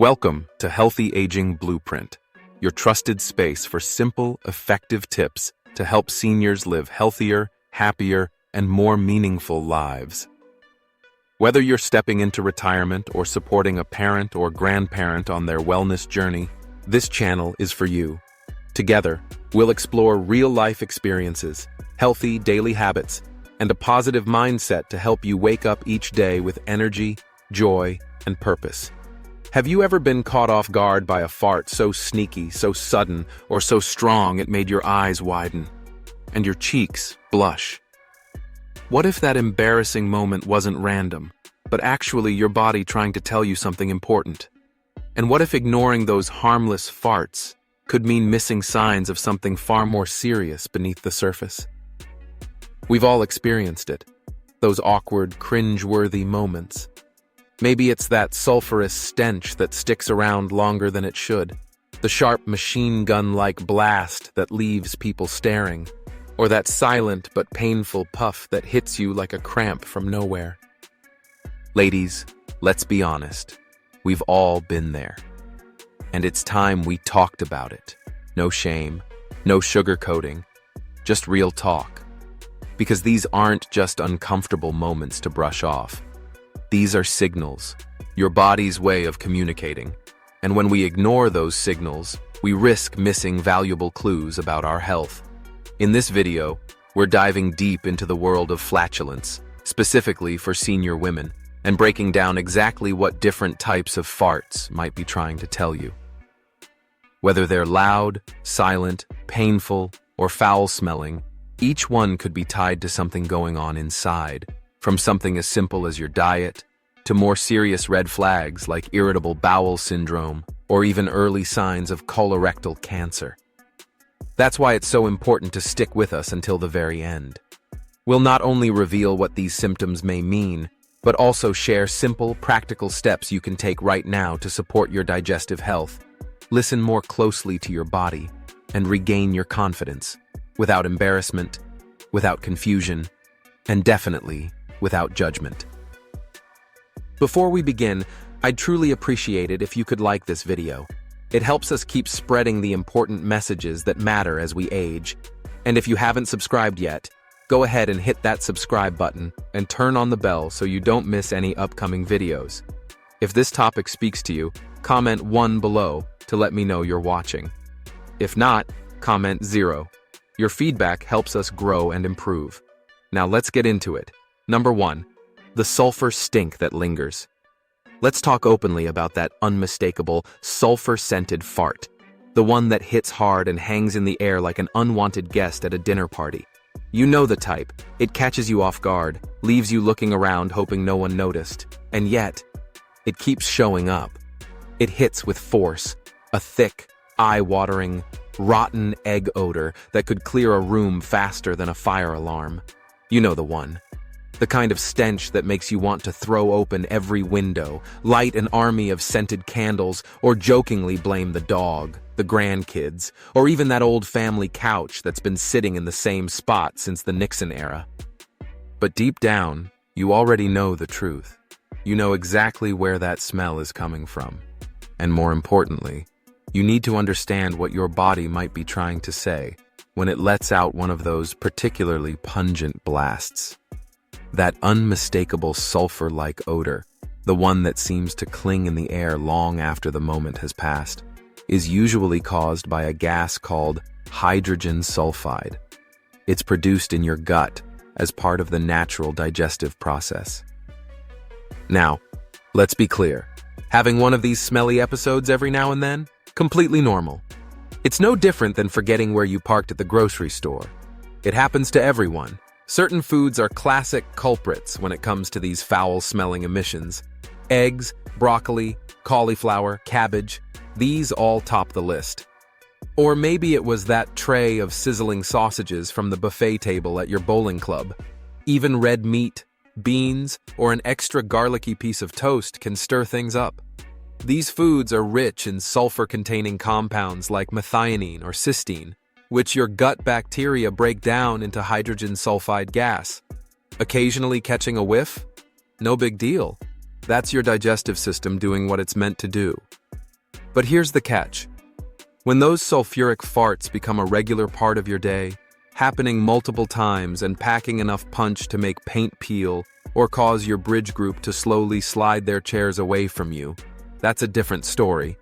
Welcome to Healthy Aging Blueprint, your trusted space for simple, effective tips to help seniors live healthier, happier, and more meaningful lives. Whether you're stepping into retirement or supporting a parent or grandparent on their wellness journey, this channel is for you. Together, we'll explore real-life experiences, healthy daily habits, and a positive mindset to help you wake up each day with energy, joy, and purpose. Have you ever been caught off guard by a fart so sneaky, so sudden, or so strong it made your eyes widen and your cheeks blush? What if that embarrassing moment wasn't random, but actually your body trying to tell you something important? And what if ignoring those harmless farts could mean missing signs of something far more serious beneath the surface? We've all experienced it, those awkward, cringe-worthy moments. Maybe it's that sulfurous stench that sticks around longer than it should, the sharp machine gun-like blast that leaves people staring, or that silent but painful puff that hits you like a cramp from nowhere. Ladies, let's be honest, we've all been there. And it's time we talked about it. No shame, no sugarcoating, just real talk. Because these aren't just uncomfortable moments to brush off. These are signals, your body's way of communicating. And when we ignore those signals, we risk missing valuable clues about our health. In this video, we're diving deep into the world of flatulence, specifically for senior women, and breaking down exactly what different types of farts might be trying to tell you. Whether they're loud, silent, painful, or foul-smelling, each one could be tied to something going on inside, from something as simple as your diet, to more serious red flags like irritable bowel syndrome, or even early signs of colorectal cancer. That's why it's so important to stick with us until the very end. We'll not only reveal what these symptoms may mean, but also share simple, practical steps you can take right now to support your digestive health. Listen more closely to your body and regain your confidence, without embarrassment, without confusion, and definitely without judgment. Before we begin, I'd truly appreciate it if you could like this video. It helps us keep spreading the important messages that matter as we age. And if you haven't subscribed yet, go ahead and hit that subscribe button and turn on the bell so you don't miss any upcoming videos. If this topic speaks to you, comment 1 below to let me know you're watching. If not, comment 0. Your feedback helps us grow and improve. Now let's get into it. Number 1. The sulfur stink that lingers. Let's talk openly about that unmistakable, sulfur-scented fart. The one that hits hard and hangs in the air like an unwanted guest at a dinner party. You know the type. It catches you off guard, leaves you looking around hoping no one noticed. And yet, it keeps showing up. It hits with force, a thick, eye-watering, rotten egg odor that could clear a room faster than a fire alarm. You know the one. The kind of stench that makes you want to throw open every window, light an army of scented candles, or jokingly blame the dog, the grandkids, or even that old family couch that's been sitting in the same spot since the Nixon era. But deep down, you already know the truth. You know exactly where that smell is coming from. And more importantly, you need to understand what your body might be trying to say when it lets out one of those particularly pungent blasts. That unmistakable sulfur-like odor, the one that seems to cling in the air long after the moment has passed, is usually caused by a gas called hydrogen sulfide. It's produced in your gut as part of the natural digestive process. Now, let's be clear. Having one of these smelly episodes every now and then? Completely normal. It's no different than forgetting where you parked at the grocery store. It happens to everyone. Certain foods are classic culprits when it comes to these foul-smelling emissions. Eggs, broccoli, cauliflower, cabbage, these all top the list. Or maybe it was that tray of sizzling sausages from the buffet table at your bowling club. Even red meat, beans, or an extra garlicky piece of toast can stir things up. These foods are rich in sulfur-containing compounds like methionine or cysteine, which your gut bacteria break down into hydrogen sulfide gas. Occasionally catching a whiff? No big deal. That's your digestive system doing what it's meant to do. But here's the catch. When those sulfuric farts become a regular part of your day, happening multiple times and packing enough punch to make paint peel or cause your bridge group to slowly slide their chairs away from you, that's a different story.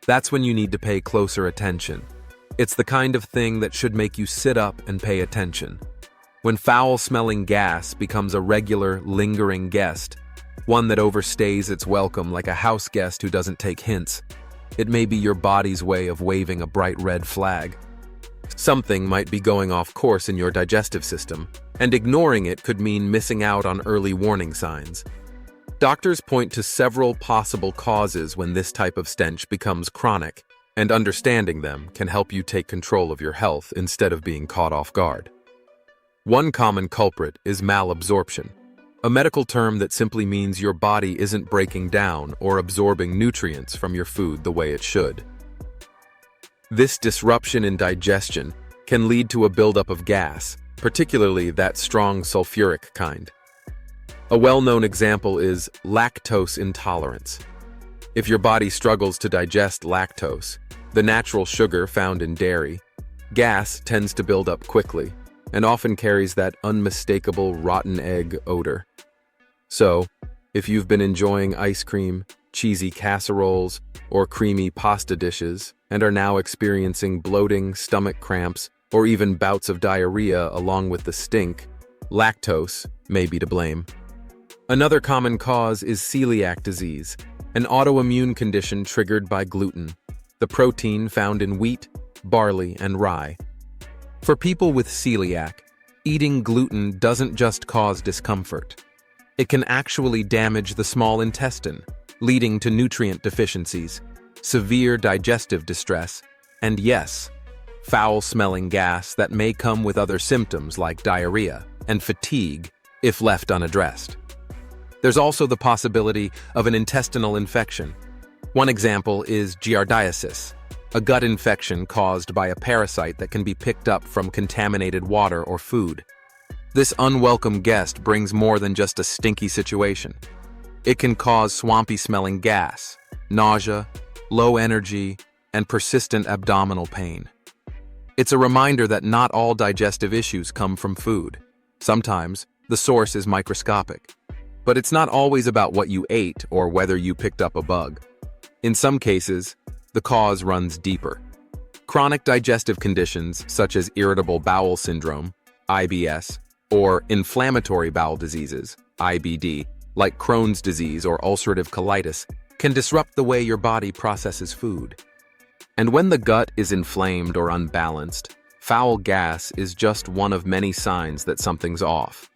That's when you need to pay closer attention. It's the kind of thing that should make you sit up and pay attention. When foul-smelling gas becomes a regular, lingering guest, one that overstays its welcome like a house guest who doesn't take hints, it may be your body's way of waving a bright red flag. Something might be going off course in your digestive system, and ignoring it could mean missing out on early warning signs. Doctors point to several possible causes when this type of stench becomes chronic, and understanding them can help you take control of your health instead of being caught off guard. One common culprit is malabsorption, a medical term that simply means your body isn't breaking down or absorbing nutrients from your food the way it should. This disruption in digestion can lead to a buildup of gas, particularly that strong sulfuric kind. A well-known example is lactose intolerance. If your body struggles to digest lactose, the natural sugar found in dairy, gas tends to build up quickly and often carries that unmistakable rotten egg odor. So, if you've been enjoying ice cream, cheesy casseroles, or creamy pasta dishes and are now experiencing bloating, stomach cramps, or even bouts of diarrhea along with the stink, lactose may be to blame. Another common cause is celiac disease, an autoimmune condition triggered by gluten, the protein found in wheat, barley, and rye. For people with celiac, eating gluten doesn't just cause discomfort. It can actually damage the small intestine, leading to nutrient deficiencies, severe digestive distress, and yes, foul-smelling gas that may come with other symptoms like diarrhea and fatigue if left unaddressed. There's also the possibility of an intestinal infection. One example is giardiasis, a gut infection caused by a parasite that can be picked up from contaminated water or food. This unwelcome guest brings more than just a stinky situation. It can cause swampy-smelling gas, nausea, low energy, and persistent abdominal pain. It's a reminder that not all digestive issues come from food. Sometimes, the source is microscopic. But it's not always about what you ate or whether you picked up a bug. In some cases, the cause runs deeper. Chronic digestive conditions such as irritable bowel syndrome, IBS, or inflammatory bowel diseases, IBD, like Crohn's disease or ulcerative colitis, can disrupt the way your body processes food. And when the gut is inflamed or unbalanced, foul gas is just one of many signs that something's off.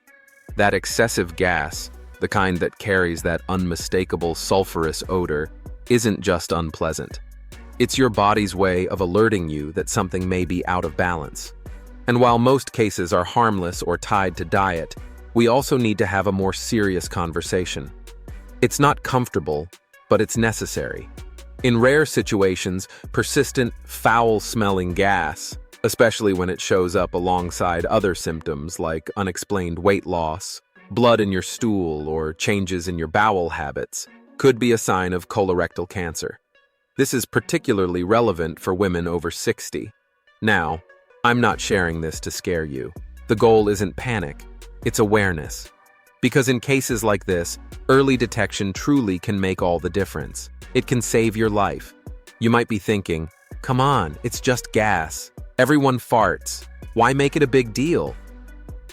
That excessive gas, the kind that carries that unmistakable sulfurous odor, isn't just unpleasant. It's your body's way of alerting you that something may be out of balance. And while most cases are harmless or tied to diet, we also need to have a more serious conversation. It's not comfortable, but it's necessary. In rare situations, persistent, foul-smelling gas, especially when it shows up alongside other symptoms like unexplained weight loss, blood in your stool, or changes in your bowel habits, could be a sign of colorectal cancer. This is particularly relevant for women over 60. Now, I'm not sharing this to scare you. The goal isn't panic, it's awareness. Because in cases like this, early detection truly can make all the difference. It can save your life. You might be thinking, come on, it's just gas. Everyone farts. Why make it a big deal?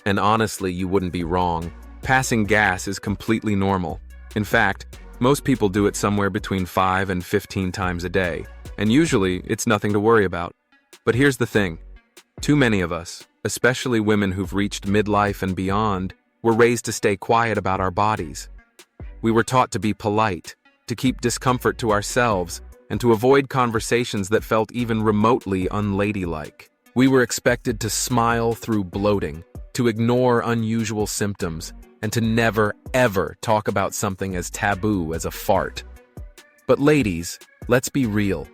And honestly, you wouldn't be wrong. Passing gas is completely normal. In fact, most people do it somewhere between 5 and 15 times a day, and usually it's nothing to worry about. But here's the thing. Too many of us, especially women who've reached midlife and beyond, were raised to stay quiet about our bodies. We were taught to be polite, to keep discomfort to ourselves, and to avoid conversations that felt even remotely unladylike. We were expected to smile through bloating, to ignore unusual symptoms, and to never, ever talk about something as taboo as a fart. But ladies, let's be real.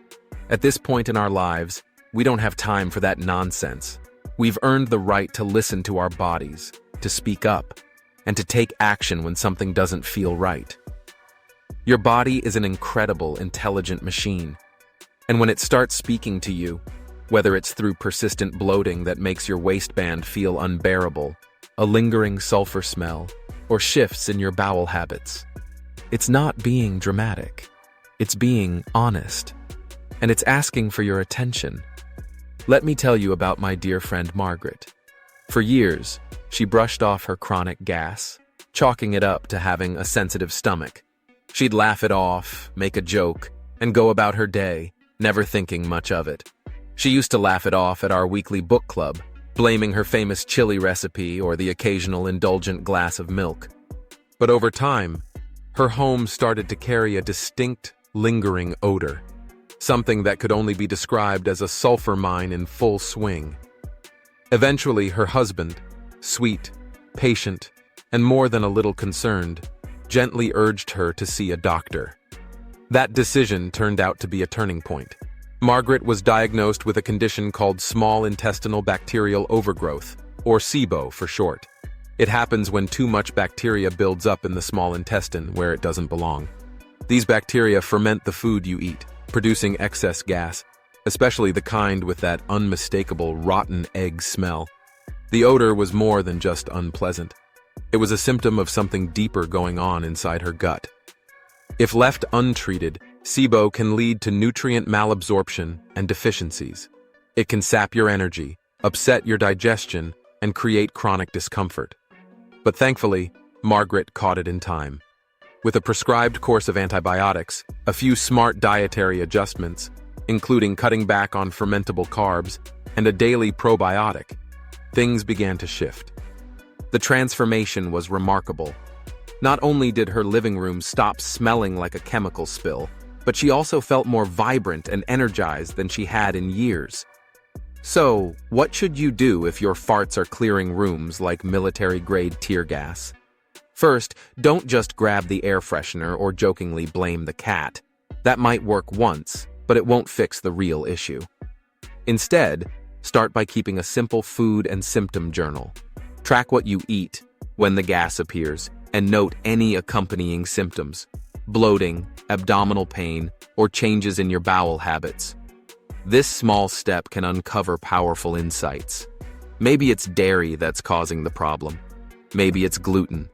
At this point in our lives, we don't have time for that nonsense. We've earned the right to listen to our bodies, to speak up, and to take action when something doesn't feel right. Your body is an incredible, intelligent machine. And when it starts speaking to you, whether it's through persistent bloating that makes your waistband feel unbearable, a lingering sulfur smell, or shifts in your bowel habits, it's not being dramatic. It's being honest. And it's asking for your attention. Let me tell you about my dear friend Margaret. For years, she brushed off her chronic gas, chalking it up to having a sensitive stomach. She'd laugh it off, make a joke, and go about her day, never thinking much of it. She used to laugh it off at our weekly book club, blaming her famous chili recipe or the occasional indulgent glass of milk. But over time, her home started to carry a distinct, lingering odor, something that could only be described as a sulfur mine in full swing. Eventually, her husband, sweet, patient, and more than a little concerned, gently urged her to see a doctor. That decision turned out to be a turning point. Margaret was diagnosed with a condition called small intestinal bacterial overgrowth, or SIBO for short. It happens when too much bacteria builds up in the small intestine where it doesn't belong. These bacteria ferment the food you eat, producing excess gas, especially the kind with that unmistakable rotten egg smell. The odor was more than just unpleasant. It was a symptom of something deeper going on inside her gut. If left untreated, SIBO can lead to nutrient malabsorption and deficiencies. It can sap your energy, upset your digestion, and create chronic discomfort. But thankfully, Margaret caught it in time. With a prescribed course of antibiotics, a few smart dietary adjustments, including cutting back on fermentable carbs, and a daily probiotic, things began to shift. The transformation was remarkable. Not only did her living room stop smelling like a chemical spill, but she also felt more vibrant and energized than she had in years. So, what should you do if your farts are clearing rooms like military-grade tear gas? First, don't just grab the air freshener or jokingly blame the cat. That might work once, but it won't fix the real issue. Instead, start by keeping a simple food and symptom journal. Track what you eat, when the gas appears, and note any accompanying symptoms: bloating, abdominal pain, or changes in your bowel habits. This small step can uncover powerful insights. Maybe it's dairy that's causing the problem. Maybe it's gluten.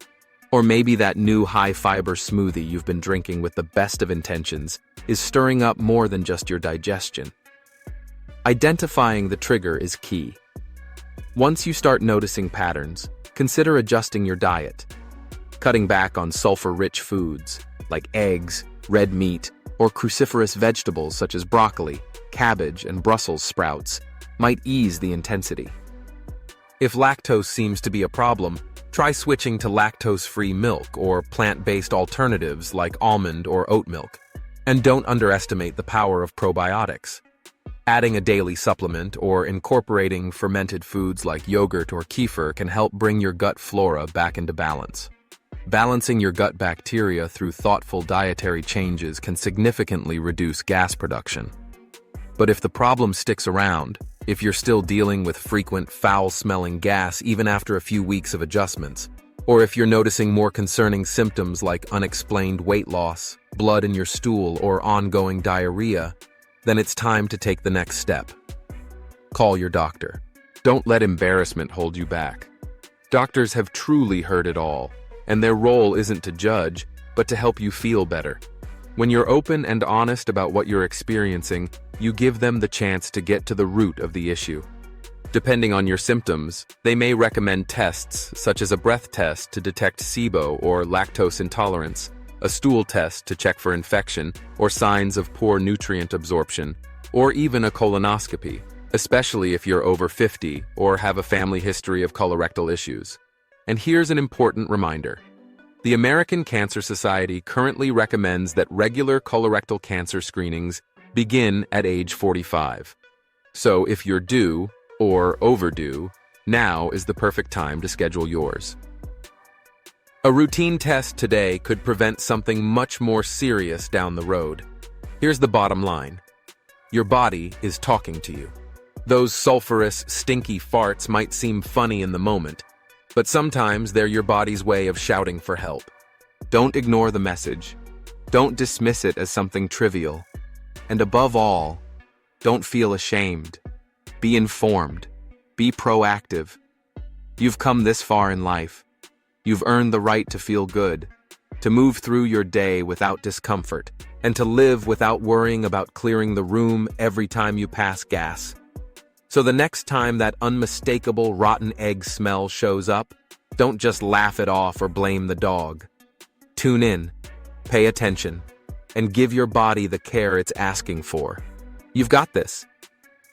Or maybe that new high-fiber smoothie you've been drinking with the best of intentions is stirring up more than just your digestion. Identifying the trigger is key. Once you start noticing patterns, consider adjusting your diet. Cutting back on sulfur-rich foods, like eggs, red meat, or cruciferous vegetables such as broccoli, cabbage, and Brussels sprouts, might ease the intensity. If lactose seems to be a problem, try switching to lactose-free milk or plant-based alternatives like almond or oat milk. And don't underestimate the power of probiotics. Adding a daily supplement or incorporating fermented foods like yogurt or kefir can help bring your gut flora back into balance. Balancing your gut bacteria through thoughtful dietary changes can significantly reduce gas production. But if the problem sticks around, if you're still dealing with frequent foul-smelling gas even after a few weeks of adjustments, or if you're noticing more concerning symptoms like unexplained weight loss, blood in your stool, or ongoing diarrhea, then it's time to take the next step. Call your doctor. Don't let embarrassment hold you back. Doctors have truly heard it all, and their role isn't to judge, but to help you feel better. When you're open and honest about what you're experiencing, you give them the chance to get to the root of the issue. Depending on your symptoms, they may recommend tests such as a breath test to detect SIBO or lactose intolerance, a stool test to check for infection or signs of poor nutrient absorption, or even a colonoscopy, especially if you're over 50 or have a family history of colorectal issues. And here's an important reminder. The American Cancer Society currently recommends that regular colorectal cancer screenings begin at age 45. So if you're due or overdue, now is the perfect time to schedule yours. A routine test today could prevent something much more serious down the road. Here's the bottom line. Your body is talking to you. Those sulfurous, stinky farts might seem funny in the moment, but sometimes they're your body's way of shouting for help. Don't ignore the message. Don't dismiss it as something trivial. And above all, Don't feel ashamed. Be informed. Be proactive. You've come this far in life. You've earned the right to feel good, to move through your day without discomfort, and to live without worrying about clearing the room every time you pass gas. So the next time that unmistakable rotten egg smell shows up, don't just laugh it off or blame the dog. Tune in, pay attention, and give your body the care it's asking for. You've got this.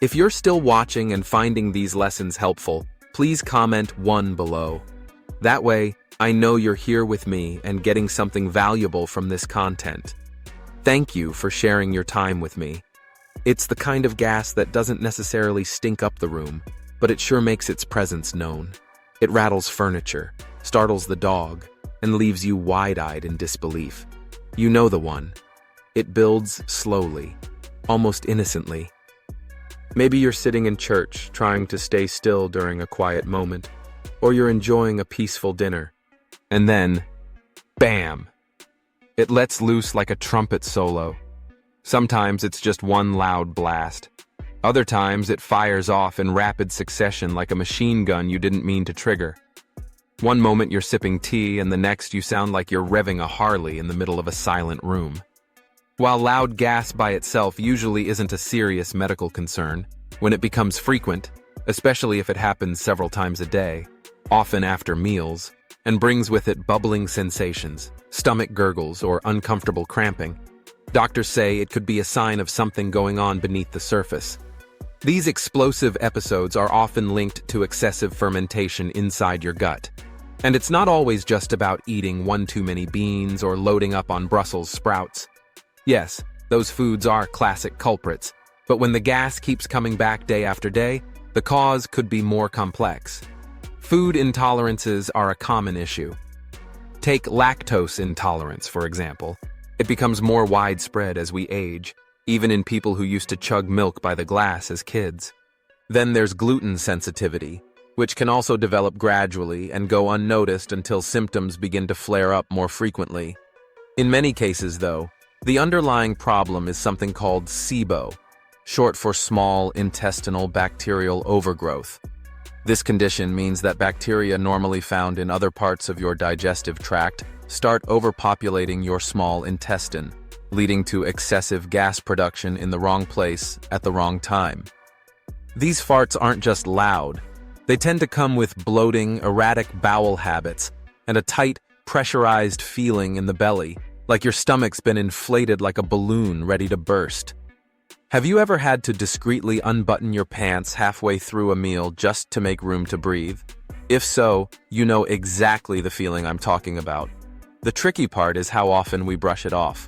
If you're still watching and finding these lessons helpful, please comment 1 below. That way, I know you're here with me and getting something valuable from this content. Thank you for sharing your time with me. It's the kind of gas that doesn't necessarily stink up the room, but it sure makes its presence known. It rattles furniture, startles the dog, and leaves you wide-eyed in disbelief. You know the one. It builds slowly, almost innocently. Maybe you're sitting in church, trying to stay still during a quiet moment, or you're enjoying a peaceful dinner. And then, bam! It lets loose like a trumpet solo. Sometimes it's just one loud blast. Other times it fires off in rapid succession like a machine gun you didn't mean to trigger. One moment you're sipping tea, and the next you sound like you're revving a Harley in the middle of a silent room. While loud gas by itself usually isn't a serious medical concern, when it becomes frequent, especially if it happens several times a day, often after meals, and brings with it bubbling sensations, stomach gurgles, or uncomfortable cramping, doctors say it could be a sign of something going on beneath the surface. These explosive episodes are often linked to excessive fermentation inside your gut. And it's not always just about eating one too many beans or loading up on Brussels sprouts. Yes, those foods are classic culprits, but when the gas keeps coming back day after day, the cause could be more complex. Food intolerances are a common issue. Take lactose intolerance, for example. It becomes more widespread as we age, even in people who used to chug milk by the glass as kids. Then there's gluten sensitivity, which can also develop gradually and go unnoticed until symptoms begin to flare up more frequently. In many cases, though, the underlying problem is something called SIBO, short for small intestinal bacterial overgrowth. This condition means that bacteria normally found in other parts of your digestive tract start overpopulating your small intestine, leading to excessive gas production in the wrong place at the wrong time. These farts aren't just loud. They tend to come with bloating, erratic bowel habits, and a tight, pressurized feeling in the belly, like your stomach's been inflated like a balloon ready to burst. Have you ever had to discreetly unbutton your pants halfway through a meal just to make room to breathe? If so, you know exactly the feeling I'm talking about. The tricky part is how often we brush it off.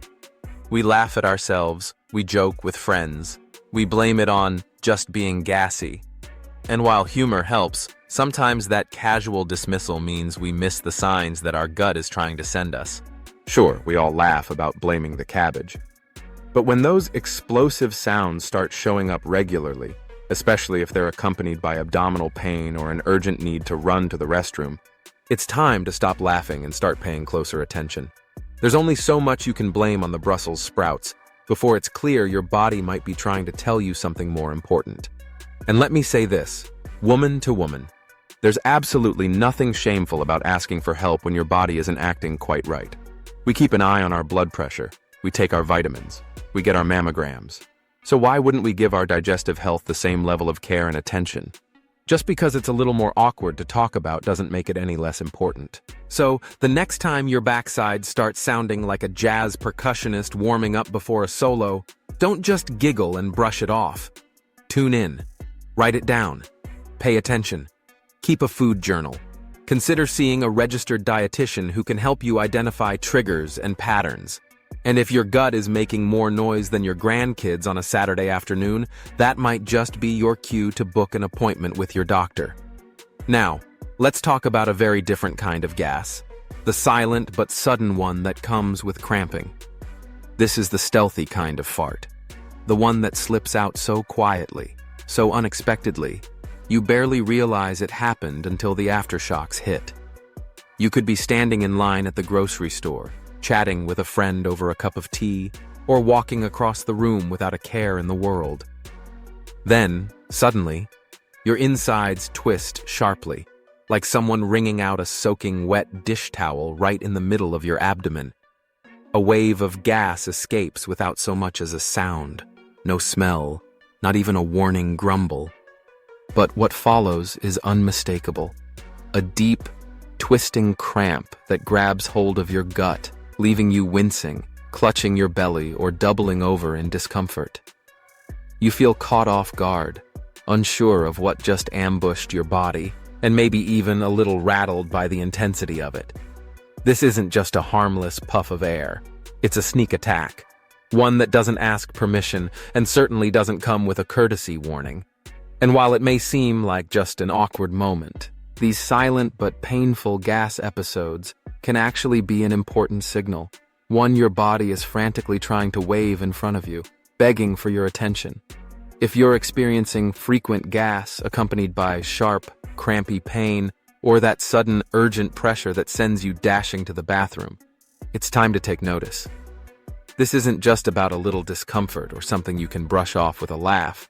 We laugh at ourselves, we joke with friends, we blame it on just being gassy. And while humor helps, sometimes that casual dismissal means we miss the signs that our gut is trying to send us. Sure, we all laugh about blaming the cabbage. But when those explosive sounds start showing up regularly, especially if they're accompanied by abdominal pain or an urgent need to run to the restroom, it's time to stop laughing and start paying closer attention. There's only so much you can blame on the Brussels sprouts before it's clear your body might be trying to tell you something more important. And let me say this, woman to woman, there's absolutely nothing shameful about asking for help when your body isn't acting quite right. We keep an eye on our blood pressure, we take our vitamins, we get our mammograms. So why wouldn't we give our digestive health the same level of care and attention? Just because it's a little more awkward to talk about doesn't make it any less important. So, the next time your backside starts sounding like a jazz percussionist warming up before a solo, don't just giggle and brush it off. Tune in. Write it down. Pay attention. Keep a food journal. Consider seeing a registered dietitian who can help you identify triggers and patterns. And if your gut is making more noise than your grandkids on a Saturday afternoon, that might just be your cue to book an appointment with your doctor. Now, let's talk about a very different kind of gas. The silent but sudden one that comes with cramping. This is the stealthy kind of fart. The one that slips out so quietly, so unexpectedly, you barely realize it happened until the aftershocks hit. You could be standing in line at the grocery store, chatting with a friend over a cup of tea, or walking across the room without a care in the world. Then, suddenly, your insides twist sharply, like someone wringing out a soaking wet dish towel right in the middle of your abdomen. A wave of gas escapes without so much as a sound, no smell, not even a warning grumble. But what follows is unmistakable. A deep, twisting cramp that grabs hold of your gut, leaving you wincing, clutching your belly, or doubling over in discomfort. You feel caught off guard, unsure of what just ambushed your body, and maybe even a little rattled by the intensity of it. This isn't just a harmless puff of air. It's a sneak attack, one that doesn't ask permission and certainly doesn't come with a courtesy warning. And while it may seem like just an awkward moment, these silent but painful gas episodes can actually be an important signal, one your body is frantically trying to wave in front of you, begging for your attention. If you're experiencing frequent gas accompanied by sharp, crampy pain, or that sudden, urgent pressure that sends you dashing to the bathroom, it's time to take notice. This isn't just about a little discomfort or something you can brush off with a laugh.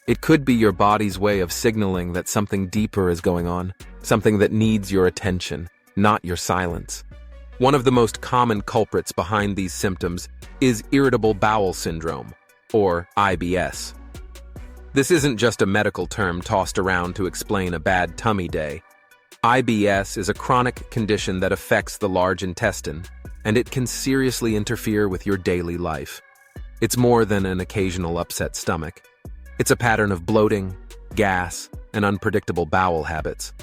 It could be your body's way of signaling that something deeper is going on, something that needs your attention, not your silence. One of the most common culprits behind these symptoms is irritable bowel syndrome, or IBS. This isn't just a medical term tossed around to explain a bad tummy day. IBS is a chronic condition that affects the large intestine, and it can seriously interfere with your daily life. It's more than an occasional upset stomach. It's a pattern of bloating, gas, and unpredictable bowel habits.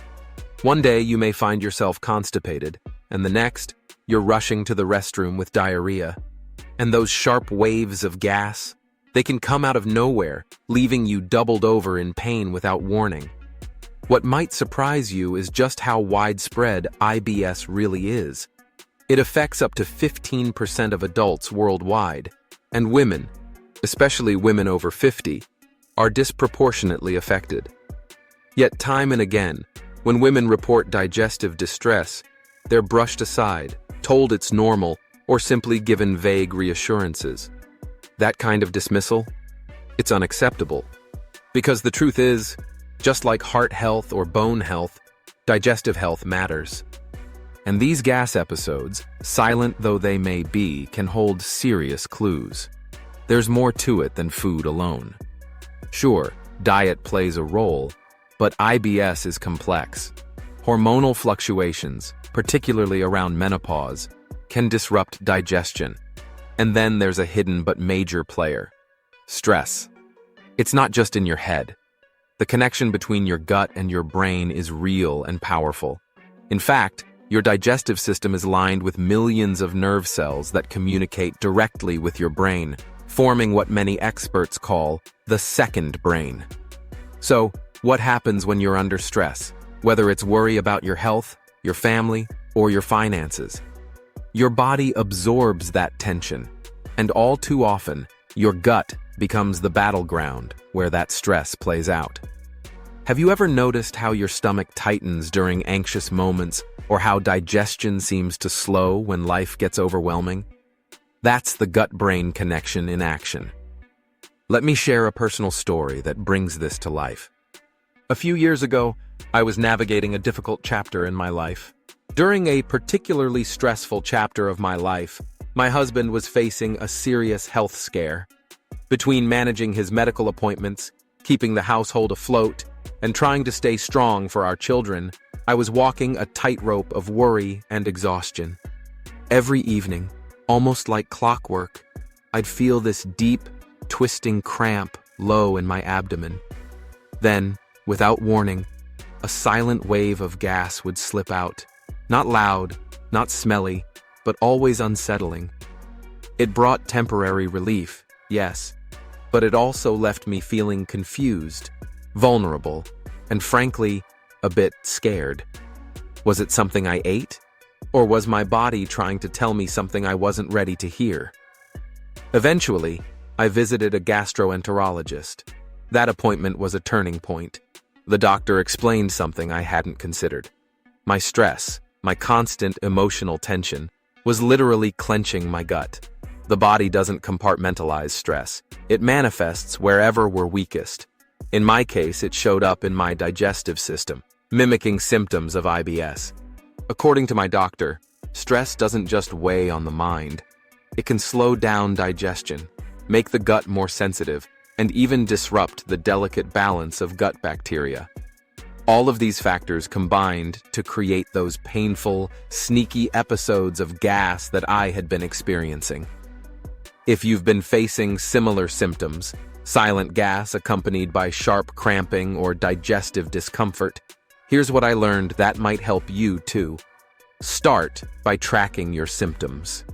One day you may find yourself constipated, and the next, you're rushing to the restroom with diarrhea. And those sharp waves of gas, they can come out of nowhere, leaving you doubled over in pain without warning. What might surprise you is just how widespread IBS really is. It affects up to 15% of adults worldwide, and women, especially women over 50, are disproportionately affected. Yet time and again, when women report digestive distress, they're brushed aside, told it's normal, or simply given vague reassurances. That kind of dismissal? It's unacceptable. Because the truth is, just like heart health or bone health, digestive health matters. And these gas episodes, silent though they may be, can hold serious clues. There's more to it than food alone. Sure, diet plays a role, but IBS is complex. Hormonal fluctuations, particularly around menopause, can disrupt digestion. And then there's a hidden but major player: stress. It's not just in your head. The connection between your gut and your brain is real and powerful. In fact, your digestive system is lined with millions of nerve cells that communicate directly with your brain, forming what many experts call the second brain. So, what happens when you're under stress? Whether it's worry about your health, your family, or your finances. Your body absorbs that tension, and all too often, your gut becomes the battleground where that stress plays out. Have you ever noticed how your stomach tightens during anxious moments, or how digestion seems to slow when life gets overwhelming? That's the gut-brain connection in action. Let me share a personal story that brings this to life. A few years ago, I was navigating a difficult chapter in my life. During a particularly stressful chapter of my life, my husband was facing a serious health scare. Between managing his medical appointments, keeping the household afloat, and trying to stay strong for our children, I was walking a tightrope of worry and exhaustion. Every evening, almost like clockwork, I'd feel this deep, twisting cramp low in my abdomen. Then, without warning, a silent wave of gas would slip out. Not loud, not smelly, but always unsettling. It brought temporary relief, yes, but it also left me feeling confused, vulnerable, and frankly, a bit scared. Was it something I ate? Or was my body trying to tell me something I wasn't ready to hear? Eventually, I visited a gastroenterologist. That appointment was a turning point. The doctor explained something I hadn't considered. My stress, my constant emotional tension, was literally clenching my gut. The body doesn't compartmentalize stress. It manifests wherever we're weakest. In my case, it showed up in my digestive system, mimicking symptoms of IBS. According to my doctor, stress doesn't just weigh on the mind. It can slow down digestion, make the gut more sensitive, and even disrupt the delicate balance of gut bacteria. All of these factors combined to create those painful, sneaky episodes of gas that I had been experiencing. If you've been facing similar symptoms, silent gas accompanied by sharp cramping or digestive discomfort, here's what I learned that might help you too. Start by tracking your symptoms.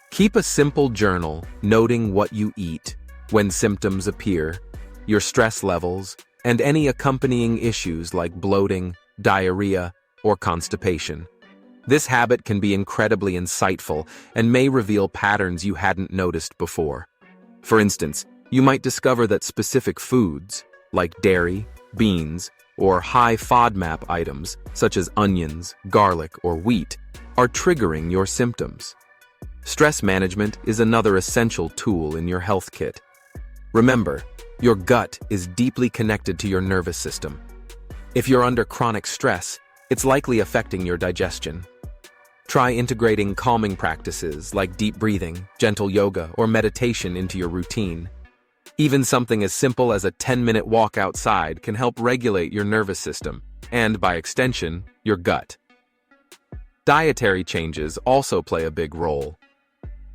Keep a simple journal noting what you eat, when symptoms appear, your stress levels, and any accompanying issues like bloating, diarrhea, or constipation. This habit can be incredibly insightful and may reveal patterns you hadn't noticed before. For instance, you might discover that specific foods, like dairy, beans, or high FODMAP items, such as onions, garlic, or wheat, are triggering your symptoms. Stress management is another essential tool in your health kit. Remember, your gut is deeply connected to your nervous system. If you're under chronic stress, it's likely affecting your digestion. Try integrating calming practices like deep breathing, gentle yoga, or meditation into your routine. Even something as simple as a 10-minute walk outside can help regulate your nervous system and, by extension, your gut. Dietary changes also play a big role.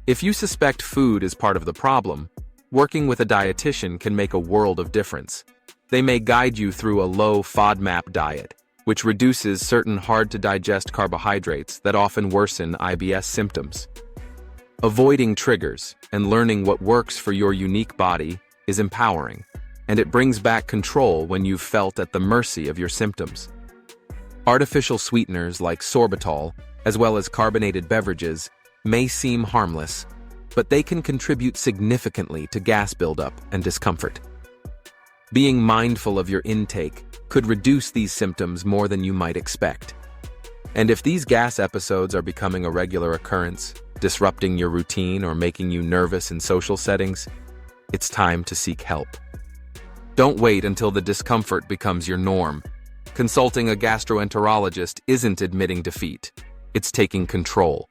If you suspect food is part of the problem, working with a dietitian can make a world of difference. They may guide you through a low FODMAP diet, which reduces certain hard-to-digest carbohydrates that often worsen IBS symptoms. Avoiding triggers and learning what works for your unique body is empowering, and it brings back control when you've felt at the mercy of your symptoms. Artificial sweeteners like sorbitol, as well as carbonated beverages, may seem harmless, but they can contribute significantly to gas buildup and discomfort. Being mindful of your intake could reduce these symptoms more than you might expect. And if these gas episodes are becoming a regular occurrence, disrupting your routine or making you nervous in social settings, it's time to seek help. Don't wait until the discomfort becomes your norm. Consulting a gastroenterologist isn't admitting defeat, it's taking control.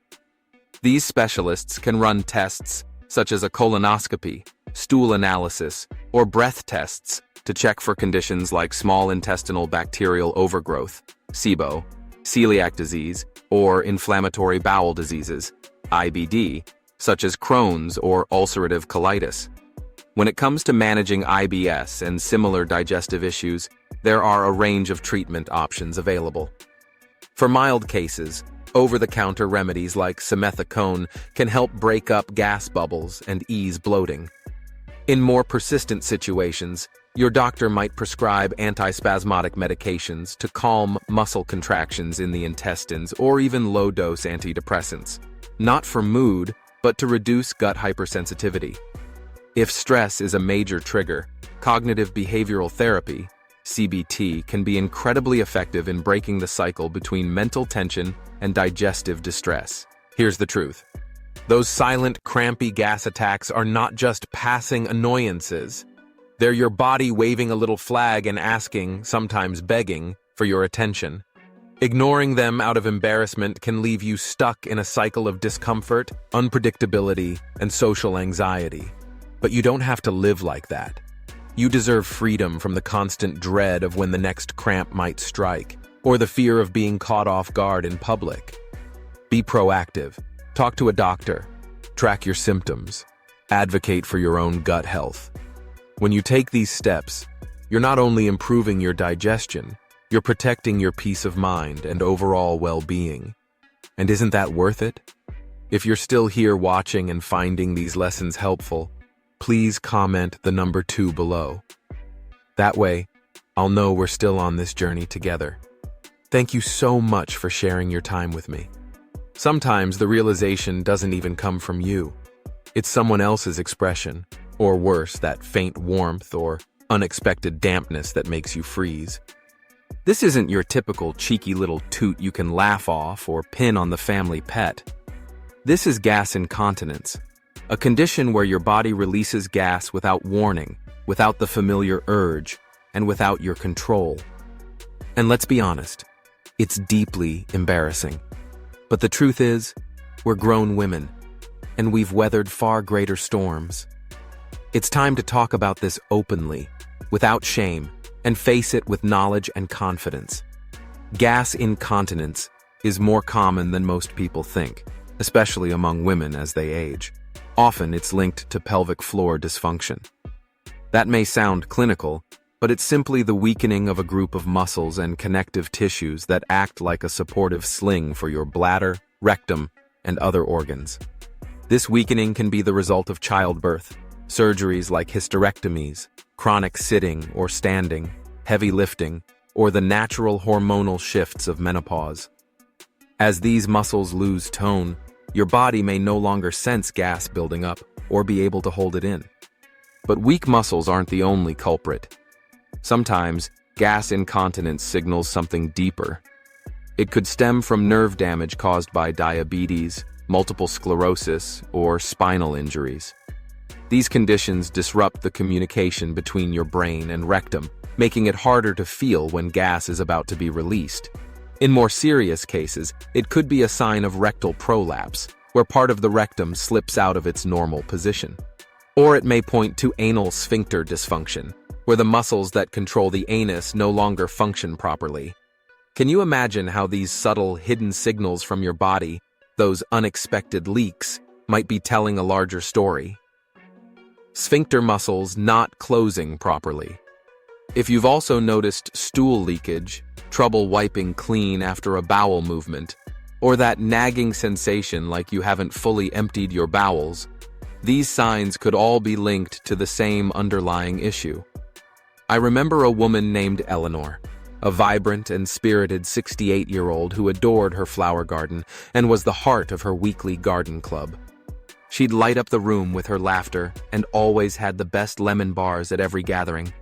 These specialists can run tests such as a colonoscopy, stool analysis, or breath tests to check for conditions like small intestinal bacterial overgrowth, SIBO, celiac disease, or inflammatory bowel diseases, IBD, such as Crohn's or ulcerative colitis. When it comes to managing IBS and similar digestive issues, there are a range of treatment options available. For mild cases, over-the-counter remedies like simethicone can help break up gas bubbles and ease bloating. In more persistent situations, your doctor might prescribe antispasmodic medications to calm muscle contractions in the intestines or even low-dose antidepressants, not for mood, but to reduce gut hypersensitivity. If stress is a major trigger, cognitive behavioral therapy, CBT, can be incredibly effective in breaking the cycle between mental tension and digestive distress. Here's the truth. Those silent, crampy gas attacks are not just passing annoyances. They're your body waving a little flag and asking, sometimes begging, for your attention. Ignoring them out of embarrassment can leave you stuck in a cycle of discomfort, unpredictability, and social anxiety. But you don't have to live like that. You deserve freedom from the constant dread of when the next cramp might strike, or the fear of being caught off guard in public. Be proactive. Talk to a doctor. Track your symptoms. Advocate for your own gut health. When you take these steps, you're not only improving your digestion, you're protecting your peace of mind and overall well-being. And isn't that worth it? If you're still here watching and finding these lessons helpful, please comment the number 2 below. That way, I'll know we're still on this journey together. Thank you so much for sharing your time with me. Sometimes the realization doesn't even come from you. It's someone else's expression, or worse, that faint warmth or unexpected dampness that makes you freeze. This isn't your typical cheeky little toot you can laugh off or pin on the family pet. This is gas incontinence, a condition where your body releases gas without warning without the familiar urge, and without your control. And let's be honest, it's deeply embarrassing. But the truth is, we're grown women, and we've weathered far greater storms. It's time to talk about this openly, without shame, and face it with knowledge and confidence. Gas incontinence is more common than most people think, especially among women as they age. Often it's linked to pelvic floor dysfunction. That may sound clinical, but it's simply the weakening of a group of muscles and connective tissues that act like a supportive sling for your bladder, rectum, and other organs. This weakening can be the result of childbirth, surgeries like hysterectomies, chronic sitting or standing, heavy lifting, or the natural hormonal shifts of menopause. As these muscles lose tone, your body may no longer sense gas building up or be able to hold it in. But weak muscles aren't the only culprit. Sometimes, gas incontinence signals something deeper. It could stem from nerve damage caused by diabetes, multiple sclerosis, or spinal injuries. These conditions disrupt the communication between your brain and rectum, making it harder to feel when gas is about to be released. In more serious cases, it could be a sign of rectal prolapse, where part of the rectum slips out of its normal position. Or it may point to anal sphincter dysfunction, where the muscles that control the anus no longer function properly. Can you imagine how these subtle, hidden signals from your body, those unexpected leaks, might be telling a larger story? Sphincter muscles not closing properly. If you've also noticed stool leakage, trouble wiping clean after a bowel movement, or that nagging sensation like you haven't fully emptied your bowels, these signs could all be linked to the same underlying issue. I remember a woman named Eleanor, a vibrant and spirited 68-year-old who adored her flower garden and was the heart of her weekly garden club. She'd light up the room with her laughter and always had the best lemon bars at every gathering.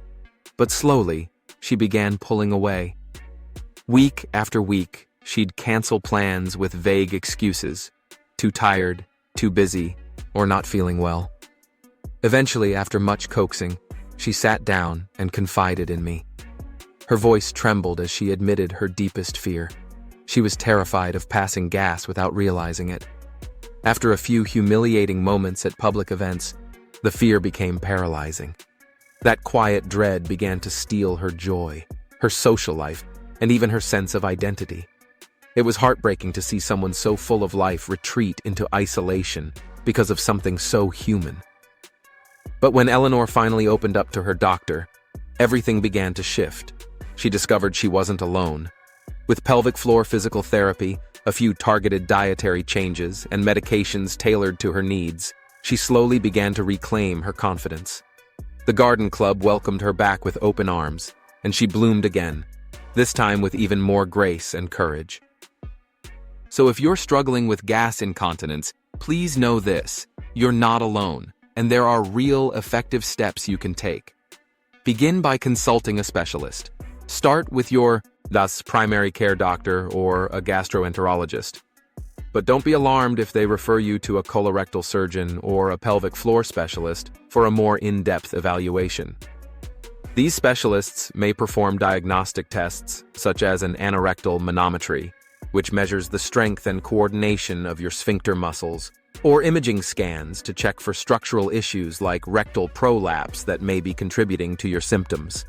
But slowly, she began pulling away. Week after week, she'd cancel plans with vague excuses. Too tired, too busy, or not feeling well. Eventually, after much coaxing, she sat down and confided in me. Her voice trembled as she admitted her deepest fear. She was terrified of passing gas without realizing it. After a few humiliating moments at public events, the fear became paralyzing. That quiet dread began to steal her joy, her social life, and even her sense of identity. It was heartbreaking to see someone so full of life retreat into isolation because of something so human. But when Eleanor finally opened up to her doctor, everything began to shift. She discovered she wasn't alone. With pelvic floor physical therapy, a few targeted dietary changes, and medications tailored to her needs, she slowly began to reclaim her confidence. The garden club welcomed her back with open arms, and she bloomed again, this time with even more grace and courage. So if you're struggling with gas incontinence, please know this: you're not alone, and there are real, effective steps you can take. Begin by consulting a specialist. Start with your primary care doctor or a gastroenterologist. But don't be alarmed if they refer you to a colorectal surgeon or a pelvic floor specialist for a more in-depth evaluation. These specialists may perform diagnostic tests such as an anorectal manometry, which measures the strength and coordination of your sphincter muscles, or imaging scans to check for structural issues like rectal prolapse that may be contributing to your symptoms.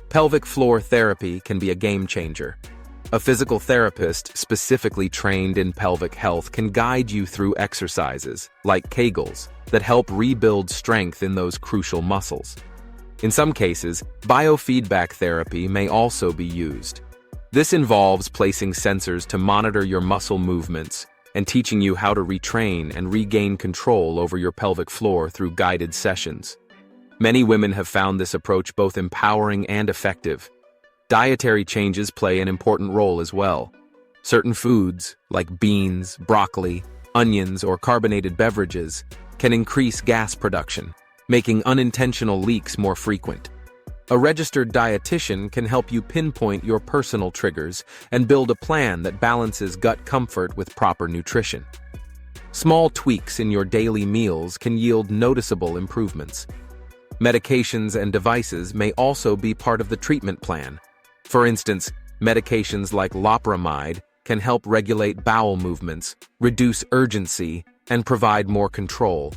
Pelvic floor therapy can be a game changer. A physical therapist specifically trained in pelvic health can guide you through exercises, like Kegels, that help rebuild strength in those crucial muscles. In some cases, biofeedback therapy may also be used. This involves placing sensors to monitor your muscle movements and teaching you how to retrain and regain control over your pelvic floor through guided sessions. Many women have found this approach both empowering and effective. Dietary changes play an important role as well. Certain foods, like beans, broccoli, onions, or carbonated beverages, can increase gas production, making unintentional leaks more frequent. A registered dietitian can help you pinpoint your personal triggers and build a plan that balances gut comfort with proper nutrition. Small tweaks in your daily meals can yield noticeable improvements. Medications and devices may also be part of the treatment plan. For instance, medications like loperamide can help regulate bowel movements, reduce urgency, and provide more control.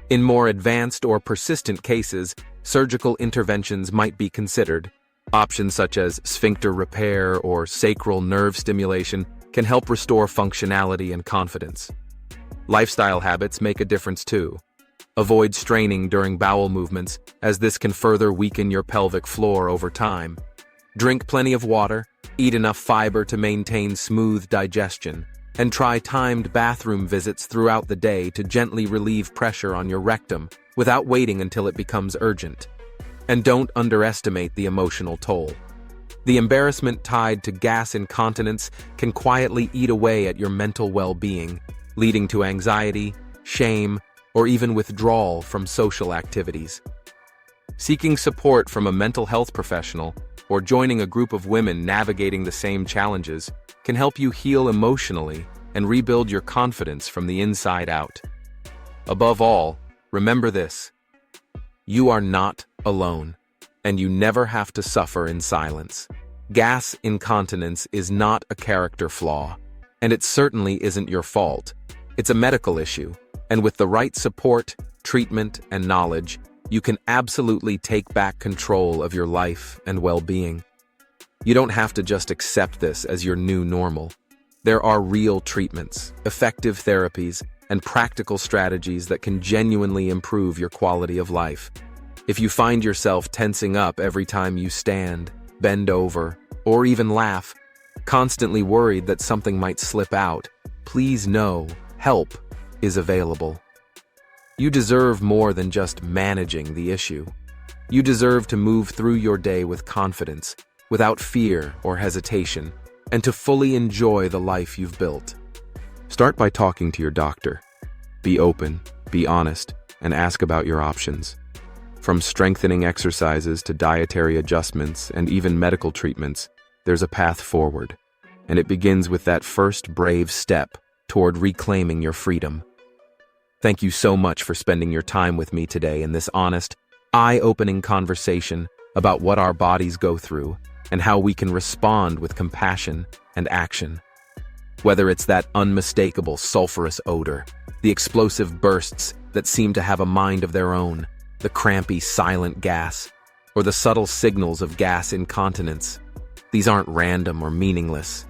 In more advanced or persistent cases, surgical interventions might be considered. Options such as sphincter repair or sacral nerve stimulation can help restore functionality and confidence. Lifestyle habits make a difference too. Avoid straining during bowel movements, as this can further weaken your pelvic floor over time. Drink plenty of water, eat enough fiber to maintain smooth digestion, and try timed bathroom visits throughout the day to gently relieve pressure on your rectum without waiting until it becomes urgent. And don't underestimate the emotional toll. The embarrassment tied to gas incontinence can quietly eat away at your mental well-being, leading to anxiety, shame, or even withdrawal from social activities. Seeking support from a mental health professional or joining a group of women navigating the same challenges can help you heal emotionally and rebuild your confidence from the inside out. Above all, remember this: you are not alone, and you never have to suffer in silence. Gas incontinence is not a character flaw, and it certainly isn't your fault. It's a medical issue, and with the right support, treatment, and knowledge, you can absolutely take back control of your life and well-being. You don't have to just accept this as your new normal. There are real treatments, effective therapies, and practical strategies that can genuinely improve your quality of life. If you find yourself tensing up every time you stand, bend over, or even laugh, constantly worried that something might slip out, please know help is available. You deserve more than just managing the issue. You deserve to move through your day with confidence, without fear or hesitation, and to fully enjoy the life you've built. Start by talking to your doctor. Be open, be honest, and ask about your options. From strengthening exercises to dietary adjustments and even medical treatments, there's a path forward. And it begins with that first brave step toward reclaiming your freedom. Thank you so much for spending your time with me today in this honest, eye-opening conversation about what our bodies go through and how we can respond with compassion and action. Whether it's that unmistakable sulfurous odor, the explosive bursts that seem to have a mind of their own, the crampy silent gas, or the subtle signals of gas incontinence, these aren't random or meaningless.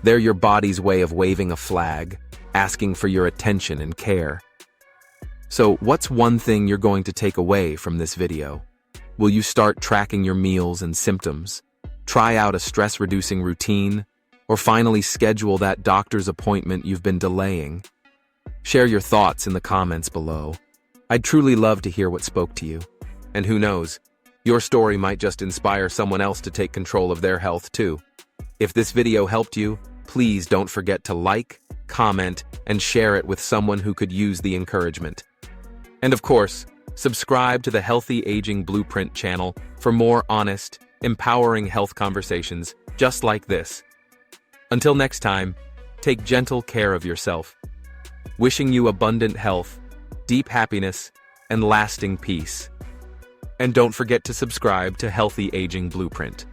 They're your body's way of waving a flag, asking for your attention and care. So, what's one thing you're going to take away from this video? Will you start tracking your meals and symptoms, try out a stress-reducing routine, or finally schedule that doctor's appointment you've been delaying? Share your thoughts in the comments below. I'd truly love to hear what spoke to you. And who knows, your story might just inspire someone else to take control of their health too. If this video helped you, please don't forget to like, comment, and share it with someone who could use the encouragement. And of course, subscribe to the Healthy Aging Blueprint channel for more honest, empowering health conversations just like this. Until next time, take gentle care of yourself. Wishing you abundant health, deep happiness, and lasting peace. And don't forget to subscribe to Healthy Aging Blueprint.